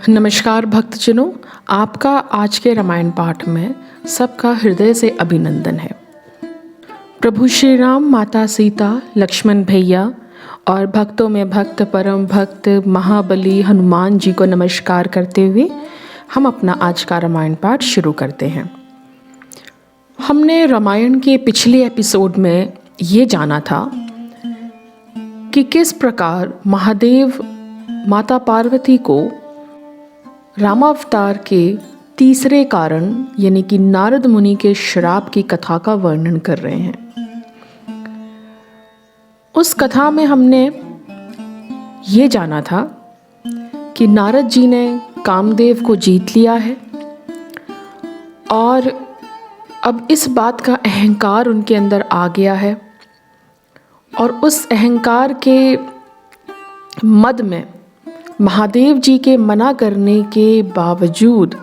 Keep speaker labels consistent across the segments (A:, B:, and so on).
A: नमस्कार भक्तजनों, आपका आज के रामायण पाठ में सबका हृदय से अभिनंदन है। प्रभु श्री राम, माता सीता, लक्ष्मण भैया और भक्तों में भक्त परम भक्त महाबली हनुमान जी को नमस्कार करते हुए हम अपना आज का रामायण पाठ शुरू करते हैं। हमने रामायण के पिछले एपिसोड में ये जाना था कि किस प्रकार महादेव माता पार्वती को रामावतार के तीसरे कारण यानी कि नारद मुनि के श्राप की कथा का वर्णन कर रहे हैं। उस कथा में हमने ये जाना था कि नारद जी ने कामदेव को जीत लिया है और अब इस बात का अहंकार उनके अंदर आ गया है और उस अहंकार के मद में महादेव जी के मना करने के बावजूद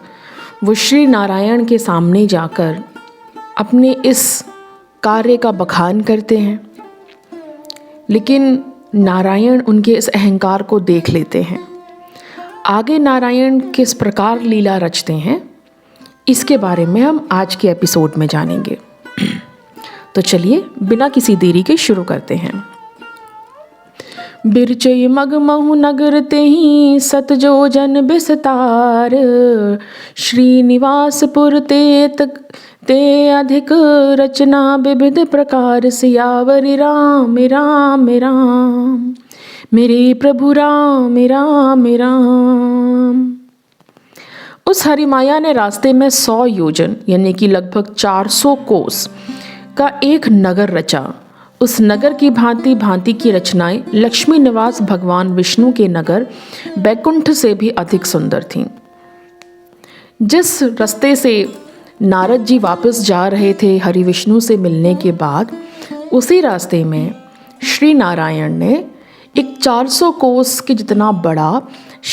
A: वो श्री नारायण के सामने जाकर अपने इस कार्य का बखान करते हैं, लेकिन नारायण उनके इस अहंकार को देख लेते हैं। आगे नारायण किस प्रकार लीला रचते हैं इसके बारे में हम आज के एपिसोड में जानेंगे। तो चलिए बिना किसी देरी के शुरू करते हैं। बिरचई मगमहु नगर तेहि सतजो जन बिसतार, श्रीनिवासपुर ते अधिक रचना विविध प्रकार, सियावरि राम राम राम, मेरे प्रभु राम राम राम। उस हरिमाया ने रास्ते में 100 योजन यानी कि लगभग 400 कोस का एक नगर रचा। उस नगर की भांति भांति की रचनाएं लक्ष्मी निवास भगवान विष्णु के नगर बैकुंठ से भी अधिक सुंदर थीं। जिस रास्ते से नारद जी वापस जा रहे थे हरि विष्णु से मिलने के बाद, उसी रास्ते में श्री नारायण ने एक 400 कोस के जितना बड़ा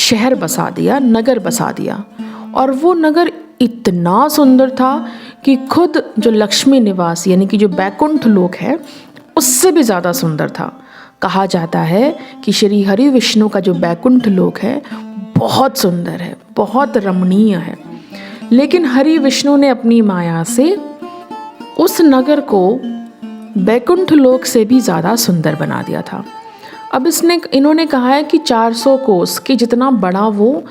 A: शहर बसा दिया, नगर बसा दिया। और वो नगर इतना सुंदर था कि खुद जो लक्ष्मी निवास यानी कि जो बैकुंठ लोक है उससे भी ज़्यादा सुंदर था। कहा जाता है कि श्री हरि विष्णु का जो बैकुंठ लोक है बहुत सुंदर है, बहुत रमणीय है, लेकिन हरि विष्णु ने अपनी माया से उस नगर को बैकुंठ लोक से भी ज़्यादा सुंदर बना दिया था। अब इन्होंने कहा है कि 400 कोस के जितना बड़ा वो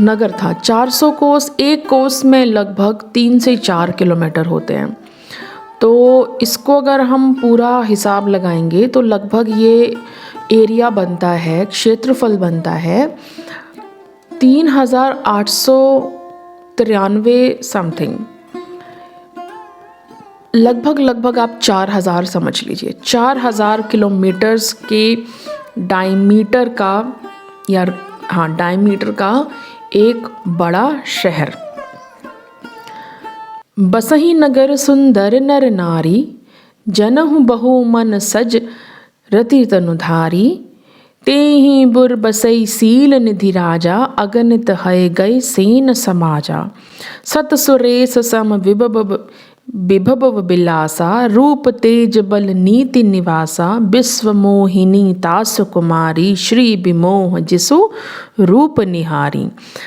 A: नगर था। 400 कोस, एक कोस में लगभग 3 से 4 किलोमीटर होते हैं। तो इसको अगर हम पूरा हिसाब लगाएंगे तो लगभग ये एरिया बनता है, क्षेत्रफल बनता है 3893 समथिंग, लगभग आप 4000 समझ लीजिए। 4000 किलोमीटर्स के डायमीटर का एक बड़ा शहर। बसही नगर सुंदर नर नारी, जनहु बहु मन सज रति तनुधारी, तेहि बुर बसई सील निधि राजा, अगणित है गए सेन समाजा, सत सुरेश सम विभव बिलासा, रूप तेज बल नीति निवासा, विश्व मोहिनी तासु कुमारी, श्री विमोह जिसु रूप निहारी,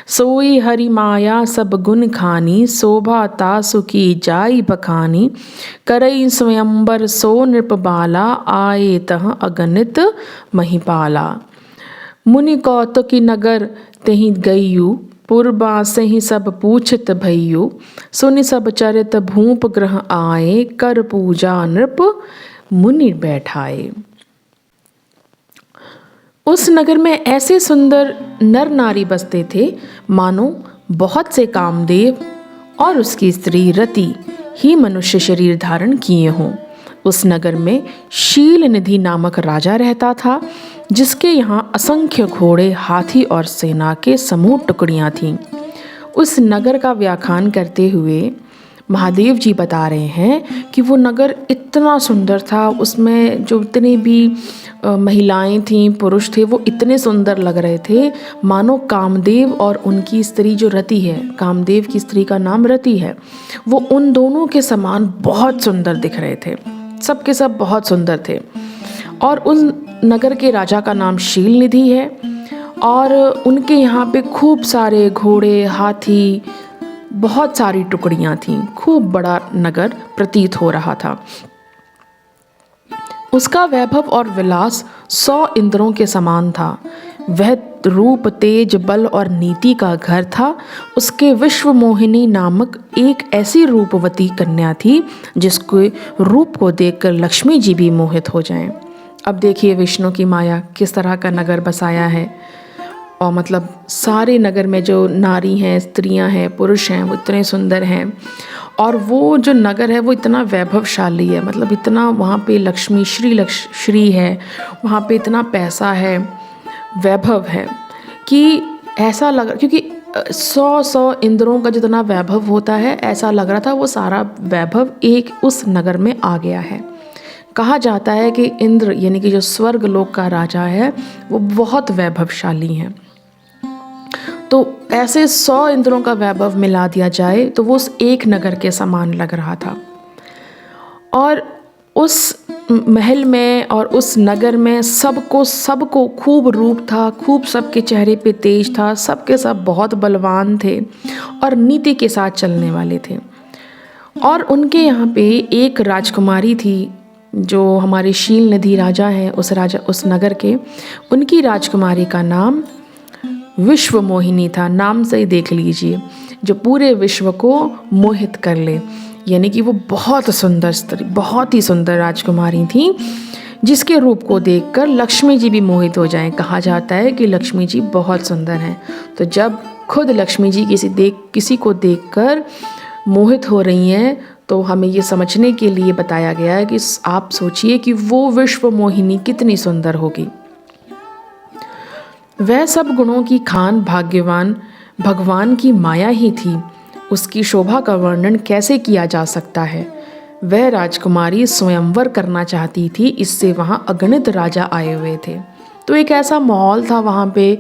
A: सोई हरि माया सब गुण खानी, शोभा तासु की जाई बखानी, करई स्वयंबर सो नृप बाला, आए तह अगणित महिपाला, मुनि कौतुकी नगर तेहि गईयु, पूर्वा से ही सब पूछत भइयो, सुनि सब चरित भूप ग्रह आए, कर पूजा नृप मुनि बैठाए। उस नगर में ऐसे सुंदर नर नारी बसते थे मानो बहुत से कामदेव और उसकी स्त्री रति ही मनुष्य शरीर धारण किए हों। उस नगर में शील निधि नामक राजा रहता था, जिसके यहाँ असंख्य घोड़े, हाथी और सेना के समूह टुकड़ियाँ थीं। उस नगर का व्याख्यान करते हुए महादेव जी बता रहे हैं कि वो नगर इतना सुंदर था, उसमें जो इतनी भी महिलाएं थीं, पुरुष थे, वो इतने सुंदर लग रहे थे मानो कामदेव और उनकी स्त्री जो रति है, कामदेव की स्त्री का नाम रति है, वो उन दोनों के समान बहुत सुंदर दिख रहे थे। सब के सब बहुत सुंदर थे। और उस नगर के राजा का नाम शील निधि है और उनके यहाँ पे खूब सारे घोड़े, हाथी, बहुत सारी टुकड़ियाँ थीं। खूब बड़ा नगर प्रतीत हो रहा था। उसका वैभव और विलास 100 इंद्रों के समान था। वह रूप, तेज, बल और नीति का घर था। उसके विश्व मोहिनी नामक एक ऐसी रूपवती कन्या थी जिसके रूप को देखकर लक्ष्मी जी भी मोहित हो जाएं। अब देखिए विष्णु की माया किस तरह का नगर बसाया है। और मतलब सारे नगर में जो नारी हैं, स्त्रियां हैं, पुरुष हैं, वो इतने सुंदर हैं। और वो जो नगर है वो इतना वैभवशाली है, मतलब इतना वहाँ पे लक्ष्मी श्री है, वहाँ पे इतना पैसा है, वैभव है कि ऐसा लग, क्योंकि 100 इंद्रों का जितना वैभव होता है, ऐसा लग रहा था वो सारा वैभव एक उस नगर में आ गया है। कहा जाता है कि इंद्र यानी कि जो स्वर्ग लोक का राजा है वो बहुत वैभवशाली हैं। तो ऐसे 100 इंद्रों का वैभव मिला दिया जाए तो वो उस एक नगर के समान लग रहा था। और उस महल में और उस नगर में सबको खूब रूप था, खूब सबके चेहरे पे तेज था, सबके सब बहुत बलवान थे और नीति के साथ चलने वाले थे। और उनके यहाँ पे एक राजकुमारी थी जो हमारे शील निधि राजा हैं, उस नगर के, उनकी राजकुमारी का नाम विश्व मोहिनी था। नाम से ही देख लीजिए, जो पूरे विश्व को मोहित कर ले, यानी कि वो बहुत सुंदर स्त्री, बहुत ही सुंदर राजकुमारी थी जिसके रूप को देखकर लक्ष्मी जी भी मोहित हो जाएं। कहा जाता है कि लक्ष्मी जी बहुत सुंदर हैं। तो जब खुद लक्ष्मी जी किसी को देखकर मोहित हो रही हैं तो हमें ये समझने के लिए बताया गया है कि आप सोचिए कि वो विश्व मोहिनी कितनी सुंदर होगी। वह सब गुणों की खान भाग्यवान भगवान की माया ही थी। उसकी शोभा का वर्णन कैसे किया जा सकता है। वह राजकुमारी स्वयंवर करना चाहती थी, इससे वहाँ अगणित राजा आए हुए थे। तो एक ऐसा माहौल था वहाँ पे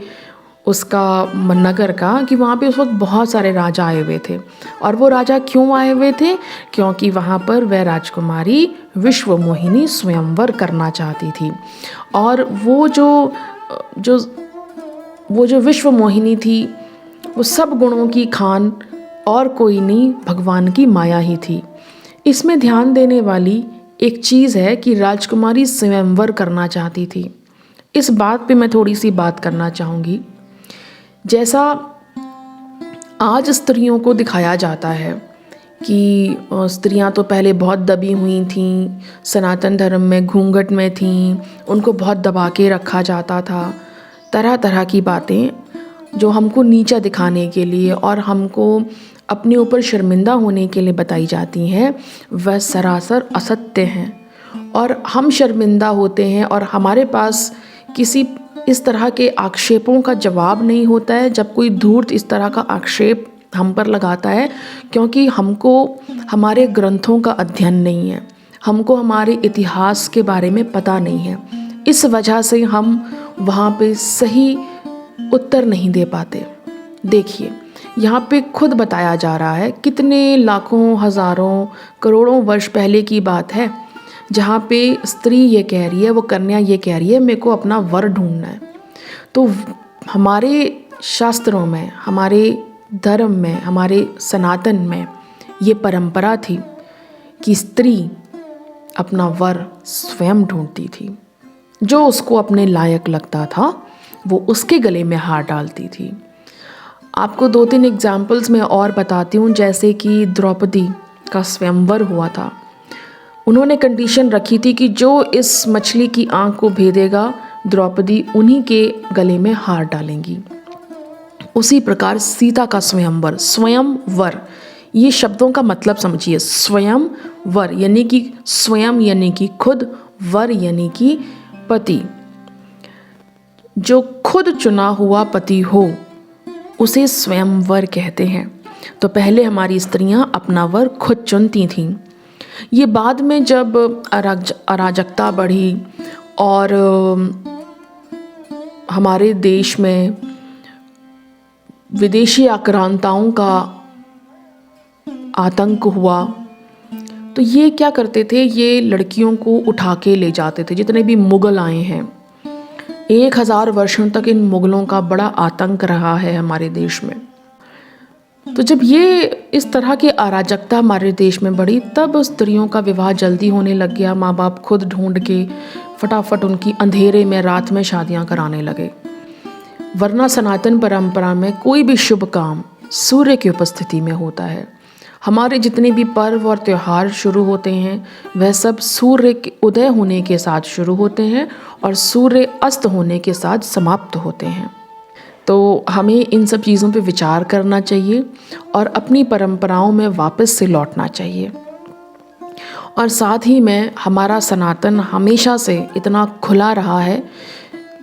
A: उसका नगर का कि वहाँ पे उस वक्त बहुत सारे राजा आए हुए थे। और वो राजा क्यों आए हुए थे? क्योंकि वहाँ पर वह राजकुमारी विश्व मोहिनी स्वयंवर करना चाहती थी। और वो जो विश्व मोहिनी थी वो सब गुणों की खान और कोई नहीं, भगवान की माया ही थी। इसमें ध्यान देने वाली एक चीज़ है कि राजकुमारी स्वयंवर करना चाहती थी। इस बात पे मैं थोड़ी सी बात करना चाहूँगी। जैसा आज स्त्रियों को दिखाया जाता है कि स्त्रियां तो पहले बहुत दबी हुई थीं, सनातन धर्म में घूंघट में थीं, उनको बहुत दबा के रखा जाता था, तरह तरह की बातें जो हमको नीचा दिखाने के लिए और हमको अपने ऊपर शर्मिंदा होने के लिए बताई जाती हैं, वह सरासर असत्य हैं। और हम शर्मिंदा होते हैं और हमारे पास किसी इस तरह के आक्षेपों का जवाब नहीं होता है जब कोई धूर्त इस तरह का आक्षेप हम पर लगाता है, क्योंकि हमको हमारे ग्रंथों का अध्ययन नहीं है, हमको हमारे इतिहास के बारे में पता नहीं है। इस वजह से हम वहाँ पे सही उत्तर नहीं दे पाते। देखिए यहाँ पे खुद बताया जा रहा है, कितने लाखों, हज़ारों, करोड़ों वर्ष पहले की बात है, जहाँ पे स्त्री ये कह रही है, वो कन्या ये कह रही है, मेरे को अपना वर ढूंढना है। तो हमारे शास्त्रों में, हमारे धर्म में, हमारे सनातन में ये परंपरा थी कि स्त्री अपना वर स्वयं ढूंढती थी। जो उसको अपने लायक लगता था वो उसके गले में हार डालती थी। आपको 2-3 एग्जाम्पल्स मैं और बताती हूँ। जैसे कि द्रौपदी का स्वयंवर हुआ था, उन्होंने कंडीशन रखी थी कि जो इस मछली की आँख को भेदेगा, द्रौपदी उन्हीं के गले में हार डालेंगी। उसी प्रकार सीता का स्वयंवर, स्वयंवर, ये शब्दों का मतलब समझिए। स्वयंवर यानी कि स्वयं यानी कि खुद, वर यानी कि पति। जो खुद चुना हुआ पति हो उसे स्वयंवर कहते हैं। तो पहले हमारी स्त्रियां अपना वर खुद चुनती थीं। ये बाद में जब अराजकता बढ़ी और हमारे देश में विदेशी आक्रांताओं का आतंक हुआ, तो ये क्या करते थे, ये लड़कियों को उठा के ले जाते थे। जितने भी मुग़ल आए हैं 1000 वर्षों तक इन मुगलों का बड़ा आतंक रहा है हमारे देश में। तो जब ये इस तरह की अराजकता हमारे देश में बढ़ी, तब स्त्रियों का विवाह जल्दी होने लग गया। माँ बाप खुद ढूंढ के फटाफट उनकी अंधेरे में रात में शादियाँ कराने लगे। वरना सनातन परंपरा में कोई भी शुभ काम सूर्य की उपस्थिति में होता है। हमारे जितने भी पर्व और त्यौहार शुरू होते हैं वह सब सूर्य के उदय होने के साथ शुरू होते हैं और सूर्य अस्त होने के साथ समाप्त होते हैं। तो हमें इन सब चीज़ों पे विचार करना चाहिए और अपनी परंपराओं में वापस से लौटना चाहिए। और साथ ही में हमारा सनातन हमेशा से इतना खुला रहा है।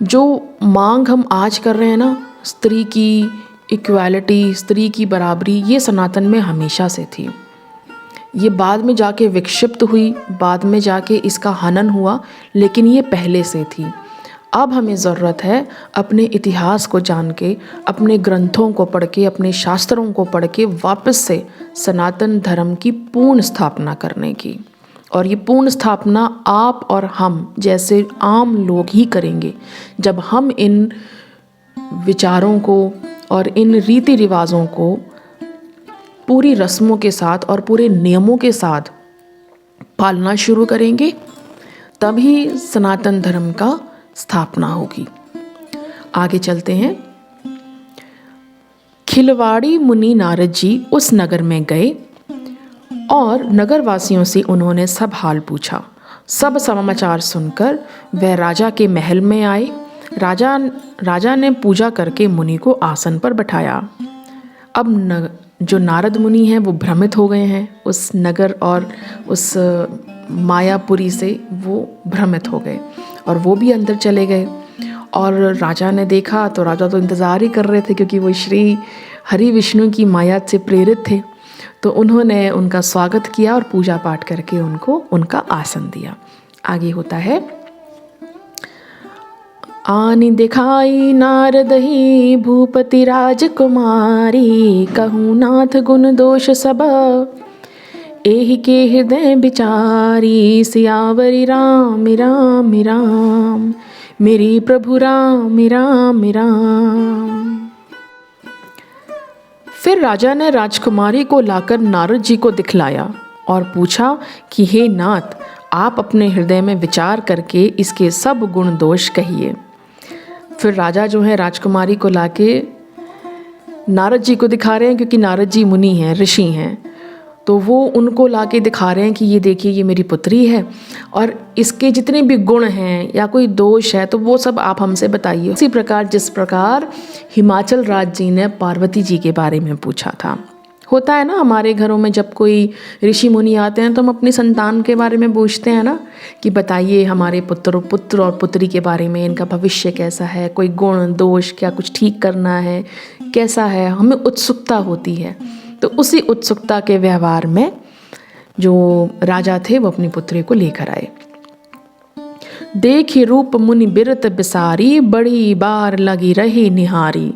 A: जो मांग हम आज कर रहे हैं ना, स्त्री की इक्वालिटी, स्त्री की बराबरी, ये सनातन में हमेशा से थी। ये बाद में जाके विक्षिप्त हुई, बाद में जाके इसका हनन हुआ, लेकिन ये पहले से थी। अब हमें ज़रूरत है अपने इतिहास को जान के, अपने ग्रंथों को पढ़ के, अपने शास्त्रों को पढ़ के वापस से सनातन धर्म की पूर्ण स्थापना करने की। और ये पूर्ण स्थापना आप और हम जैसे आम लोग ही करेंगे, जब हम इन विचारों को और इन रीति रिवाजों को पूरी रस्मों के साथ और पूरे नियमों के साथ पालना शुरू करेंगे, तभी सनातन धर्म का स्थापना होगी। आगे चलते हैं। खिलवाड़ी मुनि नारद जी उस नगर में गए और नगरवासियों से उन्होंने सब हाल पूछा। सब समाचार सुनकर वह राजा के महल में आए। राजा ने पूजा करके मुनि को आसन पर बैठाया। अब जो नारद मुनि हैं वो भ्रमित हो गए हैं, उस नगर और उस मायापुरी से वो भ्रमित हो गए और वो भी अंदर चले गए। और राजा ने देखा तो राजा तो इंतज़ार ही कर रहे थे, क्योंकि वो श्री हरि विष्णु की माया से प्रेरित थे। तो उन्होंने उनका स्वागत किया और पूजा पाठ करके उनको उनका आसन दिया। आगे होता है। आनि दिखाई नारद ही भूपति राजकुमारी, कहूँ नाथ गुण दोष सब एहि के हृदय बिचारी। सियावरी राम राम राम, मेरी प्रभु राम राम राम। फिर राजा ने राजकुमारी को लाकर नारद जी को दिखलाया और पूछा कि हे नाथ, आप अपने हृदय में विचार करके इसके सब गुण दोष कहिए। फिर राजा जो है राजकुमारी को लाके नारद जी को दिखा रहे हैं, क्योंकि नारद जी मुनि हैं, ऋषि हैं। तो वो उनको लाके दिखा रहे हैं कि ये देखिए, ये मेरी पुत्री है और इसके जितने भी गुण हैं या कोई दोष है तो वो सब आप हमसे बताइए। उसी प्रकार जिस प्रकार हिमाचल राज जी ने पार्वती जी के बारे में पूछा था। होता है ना हमारे घरों में, जब कोई ऋषि मुनि आते हैं तो हम अपनी संतान के बारे में पूछते हैं ना, कि बताइए हमारे पुत्र और पुत्री के बारे में, इनका भविष्य कैसा है, कोई गुण दोष, क्या कुछ ठीक करना है, कैसा है, हमें उत्सुकता होती है। तो उसी उत्सुकता के व्यवहार में जो राजा थे वो अपनी पुत्री को लेकर आए। देखी रूप मुनि बिरत बिसारी, बड़ी बार लगी रही निहारी।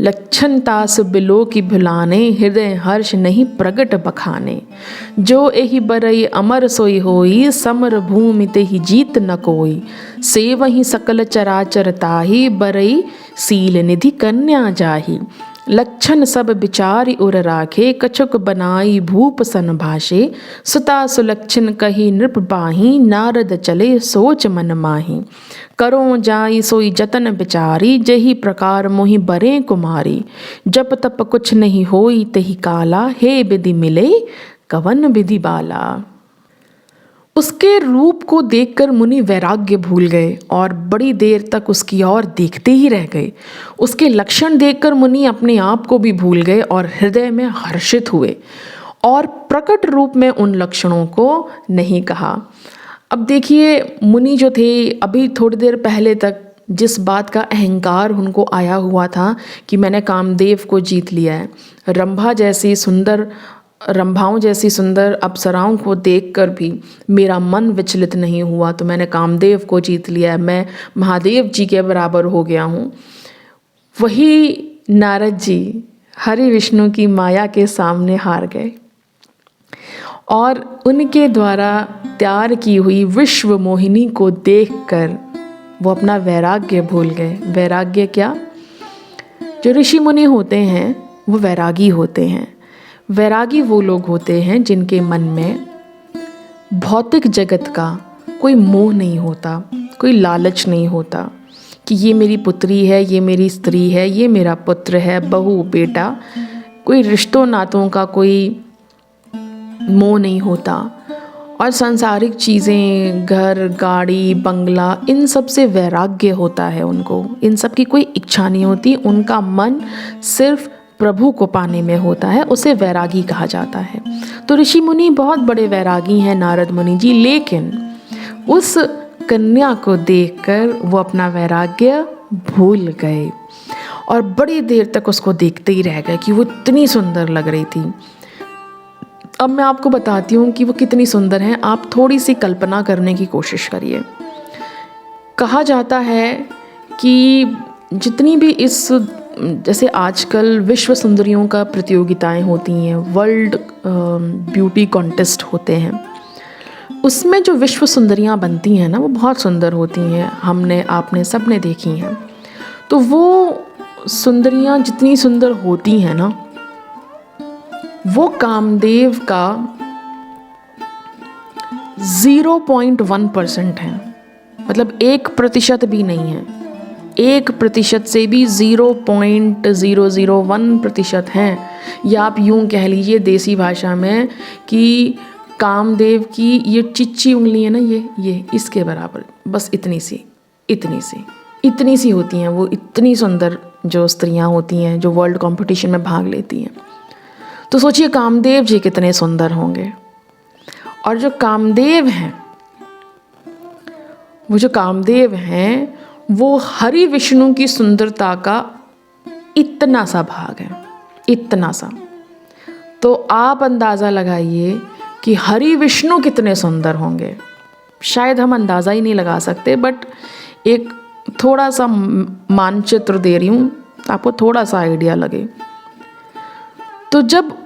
A: लक्षण तास बिलो की भुलाने, हृदय हर्ष नहीं प्रगट बखाने। जो एहि बरई अमर सोई होई, समर भूमि तेहि जीत न कोई। से वही सकल चराचर ताहि, बरई सील निधि कन्या जाहि। लक्षण सब बिचारी उर राखे, कछुक बनाई भूप सन भाषे। सुता सुलक्षण कही नृप बाही, नारद चले सोच मन माही। करो जाई सोई जतन बिचारी, जही प्रकार मोहि बरे कुमारी। जप तप कुछ नहीं होई तही काला, हे विधि मिले कवन विधि बाला। उसके रूप को देखकर मुनि वैराग्य भूल गए और बड़ी देर तक उसकी ओर देखते ही रह गए। उसके लक्षण देखकर मुनि अपने आप को भी भूल गए और हृदय में हर्षित हुए और प्रकट रूप में उन लक्षणों को नहीं कहा। अब देखिए, मुनि जो थे, अभी थोड़ी देर पहले तक जिस बात का अहंकार उनको आया हुआ था कि मैंने कामदेव को जीत लिया है, रंभाओं जैसी सुंदर अप्सराओं को देखकर भी मेरा मन विचलित नहीं हुआ, तो मैंने कामदेव को जीत लिया है, मैं महादेव जी के बराबर हो गया हूँ। वही नारद जी हरि विष्णु की माया के सामने हार गए और उनके द्वारा तैयार की हुई विश्व मोहिनी को देखकर वो अपना वैराग्य भूल गए। वैराग्य क्या? जो ऋषि मुनि होते हैं वो वैरागी होते हैं। वैरागी वो लोग होते हैं जिनके मन में भौतिक जगत का कोई मोह नहीं होता, कोई लालच नहीं होता कि ये मेरी पुत्री है, ये मेरी स्त्री है, ये मेरा पुत्र है, बहू बेटा, कोई रिश्तों नातों का कोई मोह नहीं होता। और सांसारिक चीज़ें, घर, गाड़ी, बंगला, इन सब से वैराग्य होता है उनको। इन सब की कोई इच्छा नहीं होती। उनका मन सिर्फ प्रभु को पाने में होता है, उसे वैरागी कहा जाता है। तो ऋषि मुनि बहुत बड़े वैरागी हैं नारद मुनि जी, लेकिन उस कन्या को देखकर वो अपना वैराग्य भूल गए और बड़ी देर तक उसको देखते ही रह गए कि वो इतनी सुंदर लग रही थी। अब मैं आपको बताती हूँ कि वो कितनी सुंदर हैं। आप थोड़ी सी कल्पना करने की कोशिश करिए। कहा जाता है कि जितनी भी इस, जैसे आजकल विश्व सुंदरियों का प्रतियोगिताएं होती हैं, वर्ल्ड ब्यूटी कॉन्टेस्ट होते हैं, उसमें जो विश्व सुंदरियां बनती हैं ना, वो बहुत सुंदर होती हैं। हमने, आपने, सबने देखी हैं। तो वो सुंदरियां जितनी सुंदर होती हैं ना, वो कामदेव का 0.1% है। मतलब 1% भी नहीं है। 1% से भी 0.001% हैं। या आप यूं कह लीजिए देसी भाषा में कि कामदेव की ये चिच्ची उंगली है ना, ये इसके बराबर, बस इतनी सी होती हैं वो। इतनी सुंदर जो स्त्रियां होती हैं जो वर्ल्ड कंपटीशन में भाग लेती हैं। तो सोचिए कामदेव जी कितने सुंदर होंगे। और जो कामदेव हैं वो हरि विष्णु की सुंदरता का इतना सा भाग है, इतना सा। तो आप अंदाज़ा लगाइए कि हरि विष्णु कितने सुंदर होंगे। शायद हम अंदाज़ा ही नहीं लगा सकते, बट एक थोड़ा सा मानचित्र दे रही हूँ, आपको थोड़ा सा आइडिया लगे। तो जब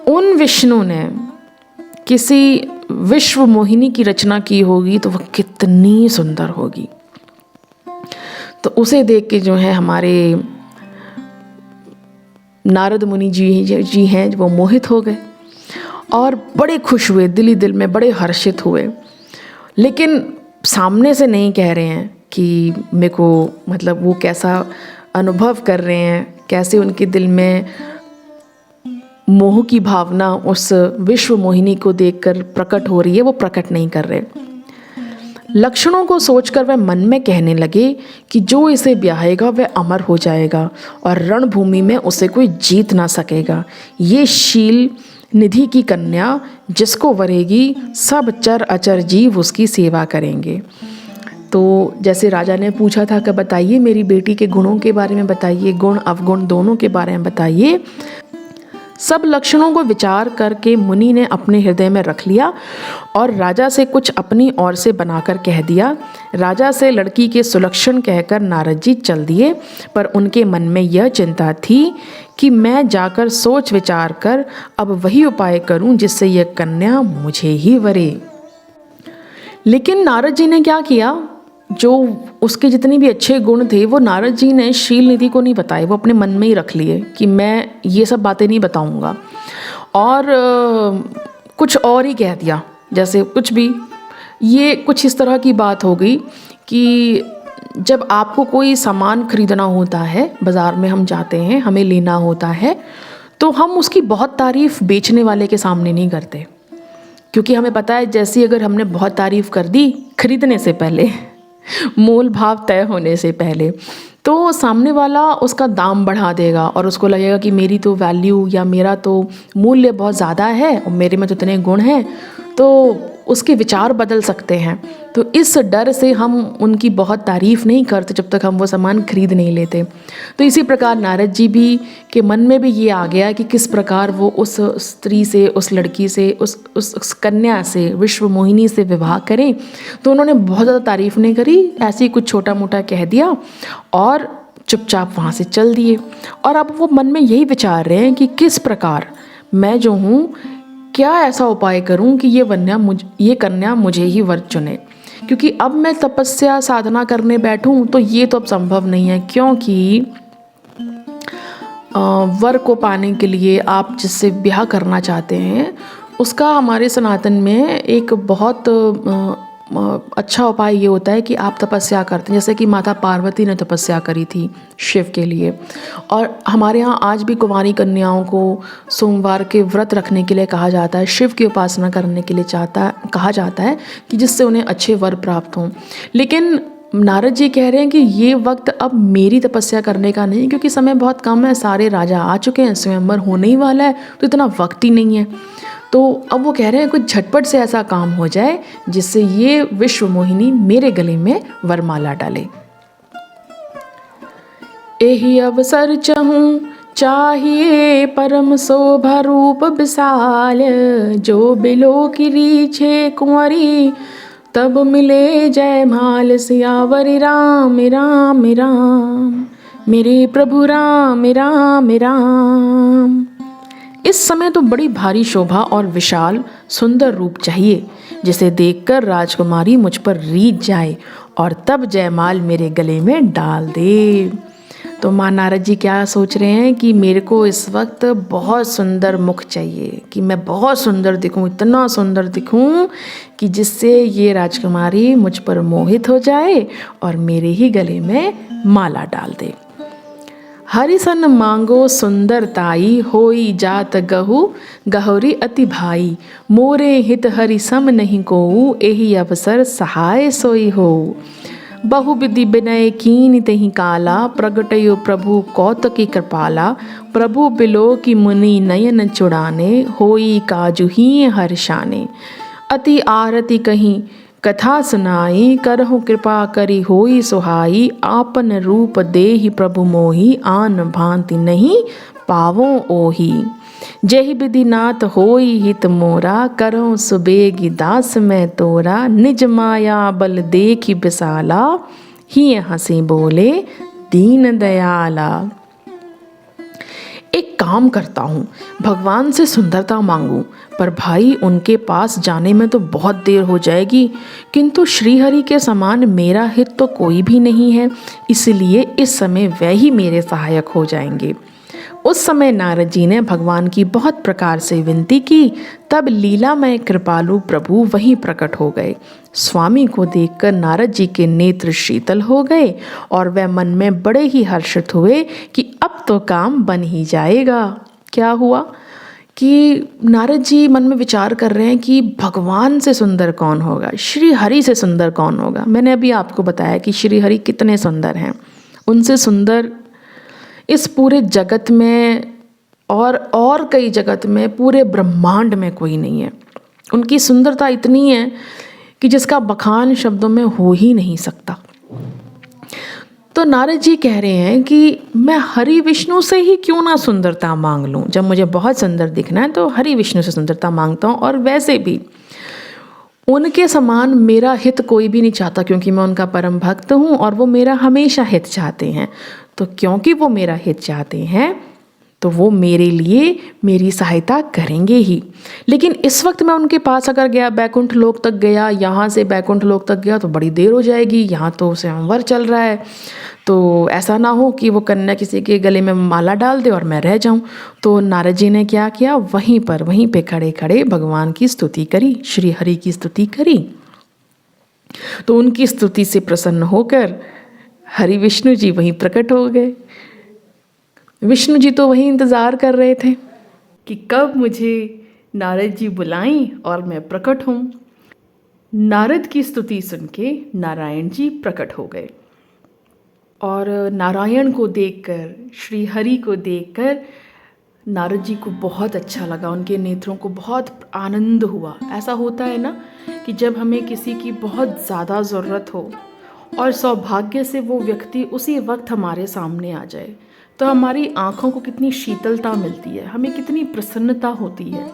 A: उन विष्णु ने किसी विश्व मोहिनी की रचना की होगी तो वह कितनी सुंदर होगी। तो उसे देख के जो है हमारे नारद मुनि जी हैं, वो मोहित हो गए और बड़े खुश हुए, दिली दिल में बड़े हर्षित हुए। लेकिन सामने से नहीं कह रहे हैं कि मेरे को, मतलब वो कैसा अनुभव कर रहे हैं, कैसे उनके दिल में मोह की भावना उस विश्व मोहिनी को देखकर प्रकट हो रही है, वो प्रकट नहीं कर रहे। लक्षणों को सोचकर वह मन में कहने लगे कि जो इसे ब्याहेगा वह अमर हो जाएगा और रणभूमि में उसे कोई जीत ना सकेगा। ये शील निधि की कन्या जिसको वरेगी, सब चर अचर जीव उसकी सेवा करेंगे। तो जैसे राजा ने पूछा था कि बताइए मेरी बेटी के गुणों के बारे में बताइए, गुण अवगुण दोनों के बारे में बताइए। सब लक्षणों को विचार करके मुनि ने अपने हृदय में रख लिया और राजा से कुछ अपनी ओर से बनाकर कह दिया। राजा से लड़की के सुलक्षण कहकर नारद जी चल दिए, पर उनके मन में यह चिंता थी कि मैं जाकर सोच विचार कर अब वही उपाय करूं जिससे यह कन्या मुझे ही वरे। लेकिन नारद जी ने क्या किया, जो उसके जितने भी अच्छे गुण थे वो नारद जी ने शील निधि को नहीं बताए, वो अपने मन में ही रख लिए कि मैं ये सब बातें नहीं बताऊंगा। और कुछ और ही कह दिया, जैसे कुछ भी, ये कुछ इस तरह की बात हो गई कि जब आपको कोई सामान खरीदना होता है, बाज़ार में हम जाते हैं, हमें लेना होता है, तो हम उसकी बहुत तारीफ़ बेचने वाले के सामने नहीं करते, क्योंकि हमें पता है जैसी अगर हमने बहुत तारीफ़ कर दी खरीदने से पहले, मोल भाव तय होने से पहले, तो सामने वाला उसका दाम बढ़ा देगा और उसको लगेगा कि मेरी तो वैल्यू या मेरा तो मूल्य बहुत ज़्यादा है और मेरे में तो इतने गुण हैं, तो उसके विचार बदल सकते हैं। तो इस डर से हम उनकी बहुत तारीफ़ नहीं करते जब तक हम वो सामान खरीद नहीं लेते। तो इसी प्रकार नारद जी भी के मन में भी ये आ गया कि किस प्रकार वो उस स्त्री से, उस लड़की से, उस कन्या से, विश्व मोहिनी से विवाह करें। तो उन्होंने बहुत ज़्यादा तारीफ़ नहीं करी, ऐसे ही कुछ छोटा मोटा कह दिया और चुपचाप वहाँ से चल दिए। और अब वो मन में यही विचार रहे हैं कि किस प्रकार मैं जो हूँ, क्या ऐसा उपाय करूं कि ये कन्या मुझे ही वर चुने, क्योंकि अब मैं तपस्या साधना करने बैठूं तो ये तो अब संभव नहीं है, क्योंकि वर को पाने के लिए आप जिससे ब्याह करना चाहते हैं उसका हमारे सनातन में एक बहुत अच्छा उपाय ये होता है कि आप तपस्या करते हैं। जैसे कि माता पार्वती ने तपस्या करी थी शिव के लिए, और हमारे यहाँ आज भी कुंवारी कन्याओं को सोमवार के व्रत रखने के लिए कहा जाता है, शिव की उपासना करने के लिए कहा जाता है कि जिससे उन्हें अच्छे वर प्राप्त हों। लेकिन नारद जी कह रहे हैं कि ये वक्त अब मेरी तपस्या करने का नहीं, क्योंकि समय बहुत कम है, सारे राजा आ चुके हैं, स्वयंवर होने ही वाला है, तो इतना वक्त ही नहीं है। तो अब वो कह रहे हैं कुछ झटपट से ऐसा काम हो जाए जिससे ये विश्व मोहिनी मेरे गले में वरमाला डाले। एही अवसर चहूँ चाहिए परम शोभा रूप विशाल, जो बिलो की रीछे कुंवरी तब मिले जय माल। सियावर राम राम राम, मेरे प्रभु राम राम राम। इस समय तो बड़ी भारी शोभा और विशाल सुंदर रूप चाहिए, जिसे देखकर राजकुमारी मुझ पर रीझ जाए और तब जयमाल मेरे गले में डाल दे। तो माँ नारद जी क्या सोच रहे हैं कि मेरे को इस वक्त बहुत सुंदर मुख चाहिए, कि मैं बहुत सुंदर दिखूं, इतना सुंदर दिखूं कि जिससे ये राजकुमारी मुझ पर मोहित हो जाए और मेरे ही गले में माला डाल दे। हरि सन मांगो सुंदर ताई, होई जात गहु गहरी अति भाई। मोरे हित हरि सम नहीं कोऊ, एही अवसर सहाय सोई हो। बहु विधि विनय कीन तहि काला, प्रगटयो प्रभु कौतकी कृपाला। प्रभु बिलो की मुनि नयन चुड़ाने, होई काजु ही हर्षाने। अति आरती कहीं कथा सुनाई, करहु कृपा करी होई सुहाई। आपन रूप देहि प्रभु मोहि, आन भांति नहीं पावो ओही। जेहि विधि नाथ होई हित मोरा, करहु सुबेगी दास मैं तोरा। निज माया बल देखि विशाला, ही हंसी बोले दीन दयाला। एक काम करता हूँ, भगवान से सुंदरता मांगूं, पर भाई उनके पास जाने में तो बहुत देर हो जाएगी, किंतु श्रीहरि के समान मेरा हित तो कोई भी नहीं है, इसलिए इस समय वह ही मेरे सहायक हो जाएंगे। उस समय नारद जी ने भगवान की बहुत प्रकार से विनती की, तब लीलामय कृपालु प्रभु वहीं प्रकट हो गए। स्वामी को देखकर नारद जी के नेत्र शीतल हो गए और वह मन में बड़े ही हर्षित हुए कि अब तो काम बन ही जाएगा। क्या हुआ कि नारद जी मन में विचार कर रहे हैं कि भगवान से सुंदर कौन होगा, श्री हरि से सुंदर कौन होगा। मैंने अभी आपको बताया कि श्री हरि कितने सुंदर हैं, उनसे सुंदर इस पूरे जगत में और कई जगत में, पूरे ब्रह्मांड में कोई नहीं है। उनकी सुंदरता इतनी है कि जिसका बखान शब्दों में हो ही नहीं सकता। तो नारद जी कह रहे हैं कि मैं हरि विष्णु से ही क्यों ना सुंदरता मांग लूं। जब मुझे बहुत सुंदर दिखना है तो हरि विष्णु से सुंदरता मांगता हूँ, और वैसे भी उनके समान मेरा हित कोई भी नहीं चाहता, क्योंकि मैं उनका परम भक्त हूँ और वो मेरा हमेशा हित चाहते हैं। तो क्योंकि वो मेरा हित चाहते हैं तो वो मेरे लिए मेरी सहायता करेंगे ही। लेकिन इस वक्त मैं उनके पास अगर गया, बैकुंठ लोक तक गया, यहाँ से बैकुंठ लोक तक गया तो बड़ी देर हो जाएगी, यहाँ तो स्वयंवर चल रहा है, तो ऐसा ना हो कि वो कन्या किसी के गले में माला डाल दे और मैं रह जाऊं। तो नारद जी ने क्या किया, वहीं पे खड़े खड़े भगवान की स्तुति करी, श्री हरि की स्तुति करी। तो उनकी स्तुति से प्रसन्न होकर हरि विष्णु जी वहीं प्रकट हो गए। विष्णु जी तो वहीं इंतज़ार कर रहे थे कि कब मुझे नारद जी बुलाएं और मैं प्रकट हूँ। नारद की स्तुति सुन के नारायण जी प्रकट हो गए, और नारायण को देखकर, श्री हरि को देखकर नारद जी को बहुत अच्छा लगा, उनके नेत्रों को बहुत आनंद हुआ। ऐसा होता है ना कि जब हमें किसी की बहुत ज़्यादा ज़रूरत हो और सौभाग्य से वो व्यक्ति उसी वक्त हमारे सामने आ जाए, तो हमारी आँखों को कितनी शीतलता मिलती है, हमें कितनी प्रसन्नता होती है।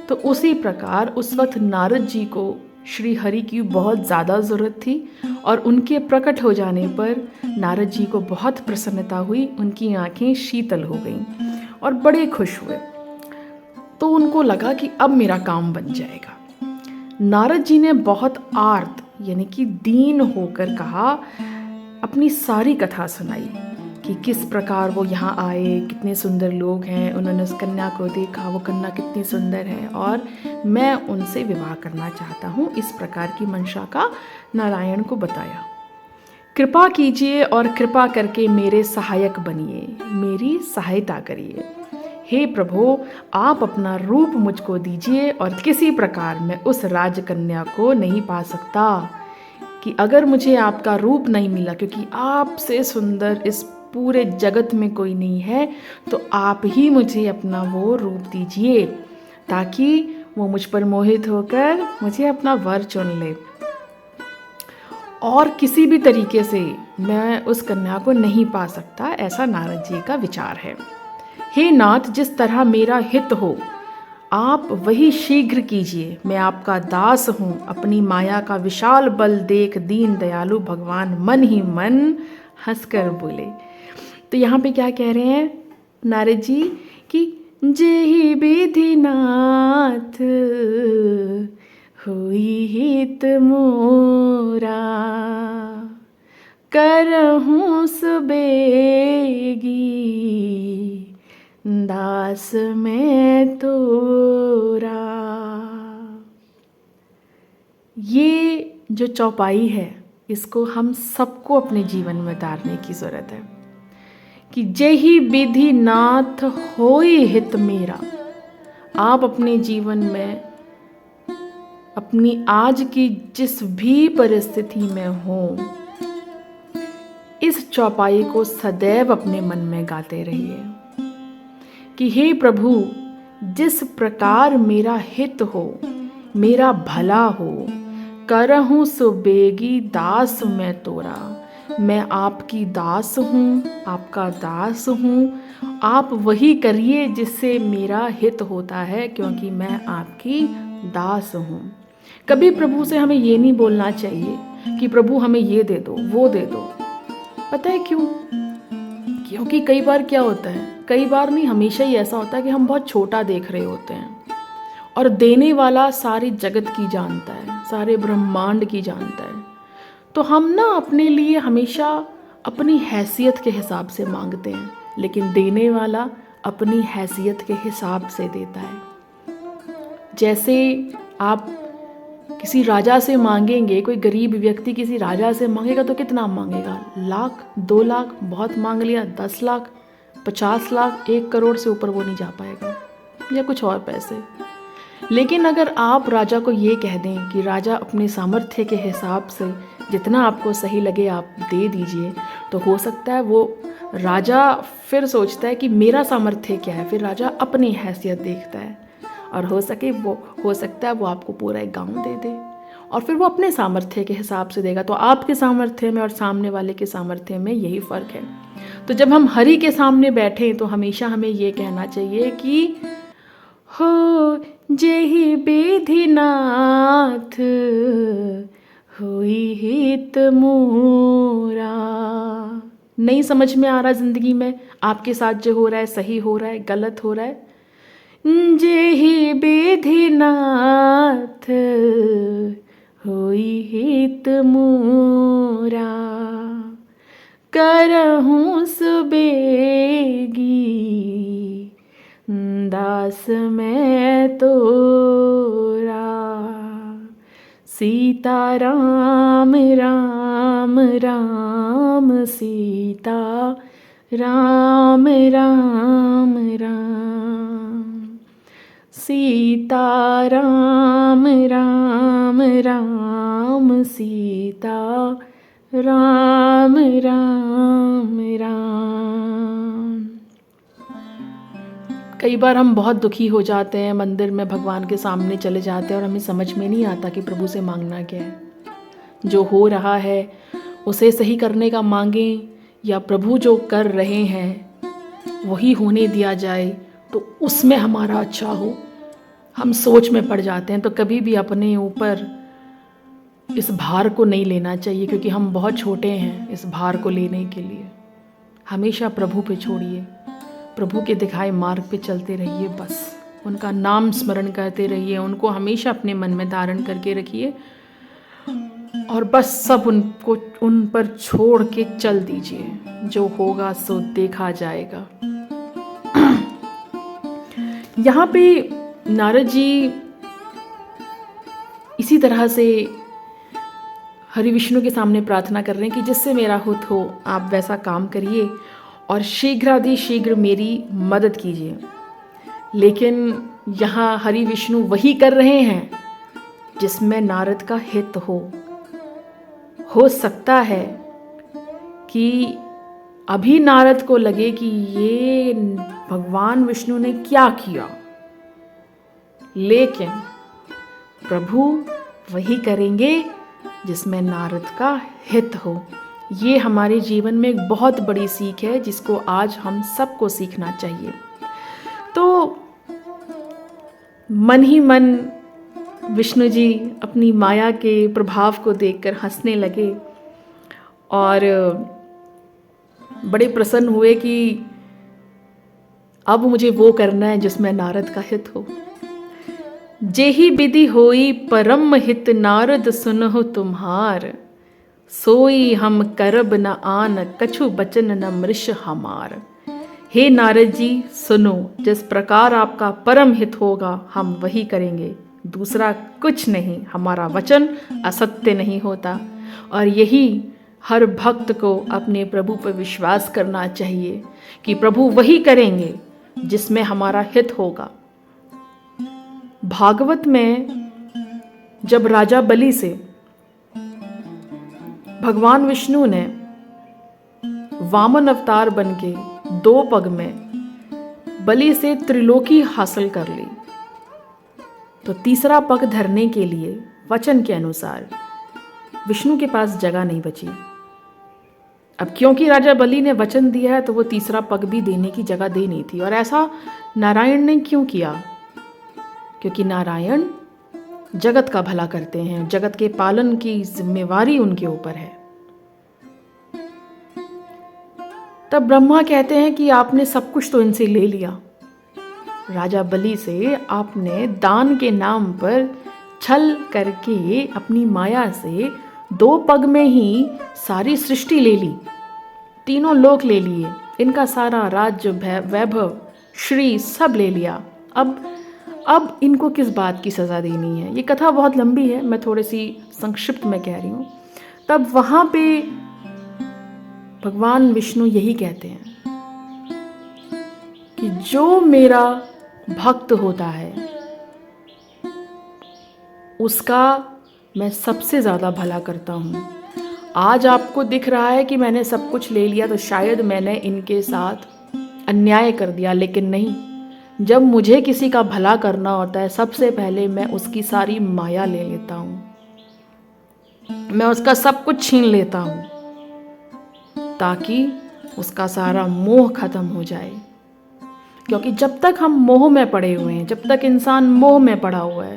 A: तो उसी प्रकार उस वक्त नारद जी को श्री हरि की बहुत ज़्यादा ज़रूरत थी, और उनके प्रकट हो जाने पर नारद जी को बहुत प्रसन्नता हुई, उनकी आँखें शीतल हो गईं और बड़े खुश हुए। तो उनको लगा कि अब मेरा काम बन जाएगा। नारद जी ने बहुत आर्त यानी कि दीन होकर कहा, अपनी सारी कथा सुनाई कि किस प्रकार वो यहाँ आए, कितने सुंदर लोग हैं, उन्होंने उस कन्या को देखा, वो कन्या कितनी सुंदर है और मैं उनसे विवाह करना चाहता हूँ। इस प्रकार की मंशा का नारायण को बताया। कृपा कीजिए और कृपा करके मेरे सहायक बनिए, मेरी सहायता करिए। हे प्रभु, आप अपना रूप मुझको दीजिए और किसी प्रकार मैं उस राजकन्या को नहीं पा सकता कि अगर मुझे आपका रूप नहीं मिला, क्योंकि आपसे सुंदर इस पूरे जगत में कोई नहीं है, तो आप ही मुझे अपना वो रूप दीजिए ताकि वो मुझ पर मोहित होकर मुझे अपना वर चुन ले। और किसी भी तरीके से मैं उस कन्या को नहीं पा सकता, ऐसा नारद जी का विचार है। हे नाथ, जिस तरह मेरा हित हो आप वही शीघ्र कीजिए। मैं आपका दास हूँ। अपनी माया का विशाल बल देख दीन दयालु भगवान मन ही मन हंसकर बोले। तो यहाँ पे क्या कह रहे हैं नारद जी कि जेहि विधि नाथ हुई हित मोरा, करहूँ सुबेगी दास में तोरा। ये जो चौपाई है इसको हम सबको अपने जीवन में उतारने की ज़रूरत है कि जेहि विधि नाथ होई हित मेरा। आप अपने जीवन में अपनी आज की जिस भी परिस्थिति में हो, इस चौपाई को सदैव अपने मन में गाते रहिए कि हे प्रभु, जिस प्रकार मेरा हित हो, मेरा भला हो, करहूँ सुबेगी दास मैं तोरा। मैं आपकी दास हूँ, आपका दास हूँ। आप वही करिए जिससे मेरा हित होता है, क्योंकि मैं आपकी दास हूँ। कभी प्रभु से हमें ये नहीं बोलना चाहिए कि प्रभु हमें ये दे दो, वो दे दो। पता है क्यों? क्योंकि कई बार क्या होता है, कई बार नहीं, हमेशा ही ऐसा होता है कि हम बहुत छोटा देख रहे होते हैं और देने वाला सारी जगत की जानता है, सारे ब्रह्मांड की जानता है। तो हम ना अपने लिए हमेशा अपनी हैसियत के हिसाब से मांगते हैं, लेकिन देने वाला अपनी हैसियत के हिसाब से देता है। जैसे आप किसी राजा से मांगेंगे, कोई गरीब व्यक्ति किसी राजा से मांगेगा तो कितना मांगेगा? लाख, 2 लाख, बहुत मांग लिया 10 लाख, 50 लाख, 1 करोड़ से ऊपर वो नहीं जा पाएगा, या कुछ और पैसे। लेकिन अगर आप राजा को ये कह दें कि राजा अपने सामर्थ्य के हिसाब से जितना आपको सही लगे आप दे दीजिए, तो हो सकता है वो राजा फिर सोचता है कि मेरा सामर्थ्य क्या है, फिर राजा अपनी हैसियत देखता है और हो सकता है वो आपको पूरा एक गांव दे दे और फिर वो अपने सामर्थ्य के हिसाब से देगा। तो आपके सामर्थ्य में और सामने वाले के सामर्थ्य में यही फ़र्क है। तो जब हम हरि के सामने बैठें तो हमेशा हमें ये कहना चाहिए कि हो जेहि विधि नाथ हुई हित मोरा। नहीं समझ में आ रहा ज़िंदगी में आपके साथ जो हो रहा है, सही हो रहा है, गलत हो रहा है, जेहि विधि नाथ हुई हित मोरा, करहूँ सुबेगी दास मैं तोरा। सीता राम राम राम सीता राम राम राम, सीता राम राम राम सीता राम राम राम। कई बार हम बहुत दुखी हो जाते हैं, मंदिर में भगवान के सामने चले जाते हैं और हमें समझ में नहीं आता कि प्रभु से मांगना क्या है। जो हो रहा है उसे सही करने का मांगें, या प्रभु जो कर रहे हैं वही होने दिया जाए तो उसमें हमारा अच्छा हो। हम सोच में पड़ जाते हैं। तो कभी भी अपने ऊपर इस भार को नहीं लेना चाहिए, क्योंकि हम बहुत छोटे हैं इस भार को लेने के लिए। हमेशा प्रभु पे छोड़िए, प्रभु के दिखाए मार्ग पे चलते रहिए, बस उनका नाम स्मरण करते रहिए, उनको हमेशा अपने मन में धारण करके रखिए और बस सब उनको उन पर छोड़ के चल दीजिए, जो होगा सो देखा जाएगा। यहाँ पे नारद जी इसी तरह से हरि विष्णु के सामने प्रार्थना कर रहे हैं कि जिससे मेरा हित हो आप वैसा काम करिए और शीघ्र मेरी मदद कीजिए। लेकिन यहाँ हरि विष्णु वही कर रहे हैं जिसमें नारद का हित हो सकता है कि अभी नारद को लगे कि ये भगवान विष्णु ने क्या किया, लेकिन प्रभु वही करेंगे जिसमें नारद का हित हो। ये हमारे जीवन में एक बहुत बड़ी सीख है जिसको आज हम सबको सीखना चाहिए। तो मन ही मन विष्णु जी अपनी माया के प्रभाव को देखकर हंसने लगे और बड़े प्रसन्न हुए कि अब मुझे वो करना है जिसमें नारद का हित हो। जेहि विधि होई परम हित नारद सुनहु तुम्हार, सोई हम करब न आन कछु बचन न मृष हमार। हे नारद जी सुनो, जिस प्रकार आपका परम हित होगा हम वही करेंगे, दूसरा कुछ नहीं। हमारा वचन असत्य नहीं होता और यही हर भक्त को अपने प्रभु पर विश्वास करना चाहिए कि प्रभु वही करेंगे जिसमें हमारा हित होगा। भागवत में जब राजा बलि से भगवान विष्णु ने वामन अवतार बनके 2 पग में बलि से त्रिलोकी हासिल कर ली, तो तीसरा पग धरने के लिए वचन के अनुसार विष्णु के पास जगह नहीं बची। अब क्योंकि राजा बलि ने वचन दिया है तो वो तीसरा पग भी देने की जगह दे नहीं थी। और ऐसा नारायण ने क्यों किया? क्योंकि नारायण जगत का भला करते हैं, जगत के पालन की जिम्मेवारी उनके ऊपर है। तब ब्रह्मा कहते हैं कि आपने सब कुछ तो इनसे ले लिया, राजा बलि से आपने दान के नाम पर छल करके अपनी माया से 2 पग में ही सारी सृष्टि ले ली, तीनों लोक ले लिए, इनका सारा राज्य वैभव श्री सब ले लिया। अब इनको किस बात की सज़ा देनी है? ये कथा बहुत लंबी है, मैं थोड़ी सी संक्षिप्त में कह रही हूँ। तब वहाँ पे भगवान विष्णु यही कहते हैं कि जो मेरा भक्त होता है उसका मैं सबसे ज़्यादा भला करता हूँ। आज आपको दिख रहा है कि मैंने सब कुछ ले लिया तो शायद मैंने इनके साथ अन्याय कर दिया, लेकिन नहीं। जब मुझे किसी का भला करना होता है सबसे पहले मैं उसकी सारी माया ले लेता हूँ, मैं उसका सब कुछ छीन लेता हूँ ताकि उसका सारा मोह खत्म हो जाए। क्योंकि जब तक हम मोह में पड़े हुए हैं, जब तक इंसान मोह में पड़ा हुआ है,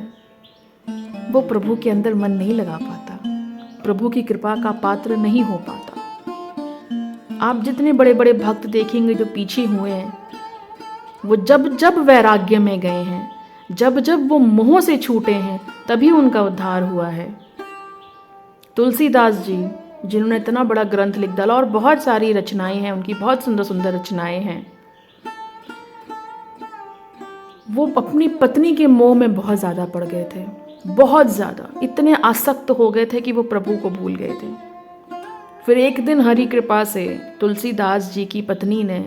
A: वो प्रभु के अंदर मन नहीं लगा पाता, प्रभु की कृपा का पात्र नहीं हो पाता। आप जितने बड़े बड़े भक्त देखेंगे जो पीछे हुए हैं, वो जब जब वैराग्य में गए हैं, जब जब वो मोह से छूटे हैं, तभी उनका उद्धार हुआ है। तुलसीदास जी जिन्होंने इतना बड़ा ग्रंथ लिख डाला और बहुत सारी रचनाएं हैं उनकी, बहुत सुंदर सुंदर रचनाएं हैं, वो अपनी पत्नी के मोह में बहुत ज़्यादा पड़ गए थे, बहुत ज़्यादा, इतने आसक्त हो गए थे कि वो प्रभु को भूल गए थे। फिर एक दिन हरि कृपा से तुलसीदास जी की पत्नी ने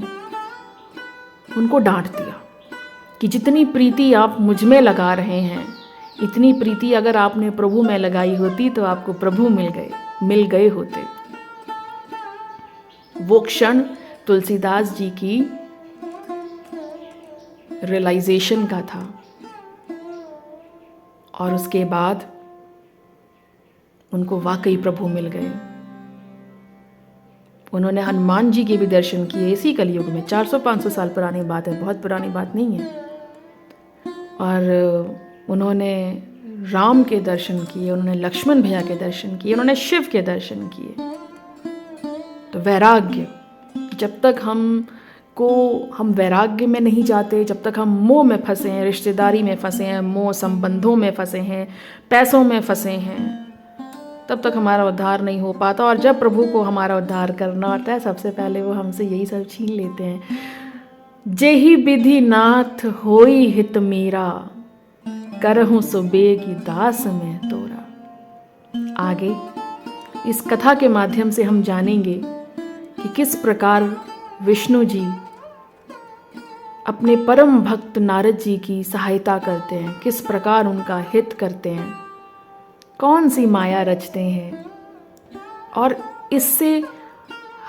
A: उनको डांट दिया कि जितनी प्रीति आप मुझ में लगा रहे हैं, इतनी प्रीति अगर आपने प्रभु में लगाई होती तो आपको प्रभु मिल गए होते। वो क्षण तुलसीदास जी की रियलाइजेशन का था और उसके बाद उनको वाकई प्रभु मिल गए। उन्होंने हनुमान जी के भी दर्शन किए इसी कलयुग में, 400-500 साल पुरानी बात है, बहुत पुरानी बात नहीं है। और उन्होंने राम के दर्शन किए, उन्होंने लक्ष्मण भैया के दर्शन किए, उन्होंने शिव के दर्शन किए। तो वैराग्य, जब तक हम वैराग्य में नहीं जाते, जब तक हम मोह में फंसे हैं, रिश्तेदारी में फंसे हैं, मोह संबंधों में फंसे हैं, पैसों में फंसे हैं, तब तक हमारा उद्धार नहीं हो पाता। और जब प्रभु को हमारा उद्धार करना होता है, सबसे पहले वो हमसे यही सब छीन लेते हैं। जेहि विधि नाथ होई हित मेरा, करहूँ सुबेगी दास में तोरा। आगे इस कथा के माध्यम से हम जानेंगे कि किस प्रकार विष्णु जी अपने परम भक्त नारद जी की सहायता करते हैं, किस प्रकार उनका हित करते हैं, कौन सी माया रचते हैं और इससे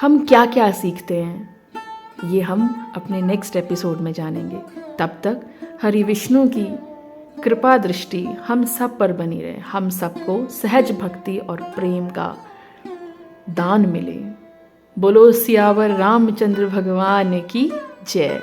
A: हम क्या क्या सीखते हैं, ये हम अपने नेक्स्ट एपिसोड में जानेंगे। तब तक हरि विष्णु की कृपा दृष्टि हम सब पर बनी रहे, हम सबको सहज भक्ति और प्रेम का दान मिले। बोलो सियावर रामचंद्र भगवान की जय।